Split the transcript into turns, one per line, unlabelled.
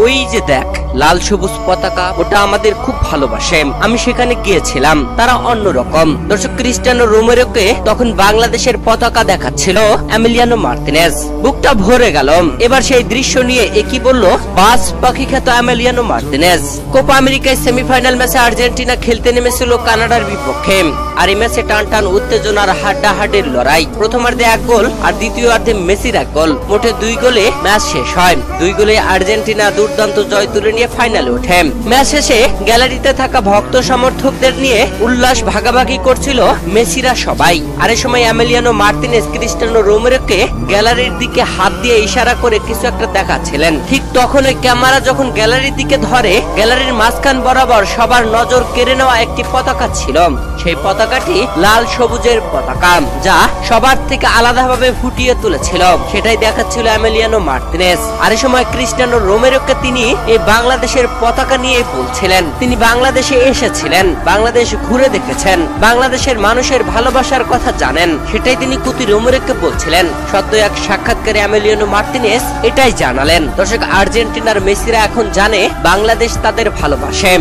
ওই যে দেখ লাল সবুজ পতাকা, ওটা আমাদের খুব ভালোবাসে। আমি সেখানে গিয়েছিলাম, তারা অন্যরকম। দর্শক, ক্রিস্টিয়ানো রোমেরোকে তখন বাংলাদেশের পতাকা দেখাচ্ছিল এমিলিয়ানো মার্তিনেজ। বুকটা ভরে গেল। এবার সেই দৃশ্য নিয়ে একই বলল বাস পাখি খ্যাত এমিলিয়ানো মার্তিনেজ। কোপা আমেরিকায় সেমিফাইনাল ম্যাচে আর্জেন্টিনা খেলতে নেমেছিল কানাডার বিপক্ষে। আর এই ম্যাচে টান টান উত্তেজনার হাড্ডাহাড্ডির লড়াই। প্রথমার্ধে 1 গোল আর দ্বিতীয়ার্ধে মেসির 1 গোল, মোটে 2 গোলে ম্যাচ শেষ হয়। 2 গোলে আর্জেন্টিনা দুর্দান্ত জয় তুলে নিয়ে ফাইনালে ওঠে। ম্যাচ শেষে গ্যালারিতে থাকা ভক্ত সমর্থকদের নিয়ে উল্লাস ভাগাভাগি করছিল মেসিরা সবাই। আর এই সময় এমিলিয়ানো মার্তিনেজ ক্রিস্টিয়ানো রোমেরোকে গ্যালারির দিকে হাত দিয়ে ইশারা করে কিছু একটা দেখাচ্ছিলেন। ঠিক তখন ওই ক্যামেরা যখন গ্যালারির দিকে ধরে, গ্যালারির মাঝখান বরাবর সবার নজর কেড়ে নেওয়া একটি পতাকা ছিল। সেই পতাকাটি লাল সবুজের পতাকা, যা সবার থেকে আলাদাভাবে ফুটিয়ে তুলেছিল। সেটাই দেখাচ্ছিল এমিলিয়ানো মার্তিনেজ। আর এই সময় ক্রিস্টিয়ানো রোমেরোকে তিনি এই বাংলাদেশের পতাকা নিয়ে বলছিলেন তিনি বাংলাদেশে এসেছিলেন, বাংলাদেশ ঘুরে দেখেছেন, বাংলাদেশের মানুষের ভালোবাসার কথা জানেন। সেটাই তিনি কুতি রোমেরোকে বলছিলেন। সদ্য এক সাক্ষাৎকারে এমিলিয়ানো মার্তিনেজ এটাই জানালেন। দর্শক, আর্জেন্টিনার মেসিরা এখন জানে বাংলাদেশ তাদের ভালোবাসে।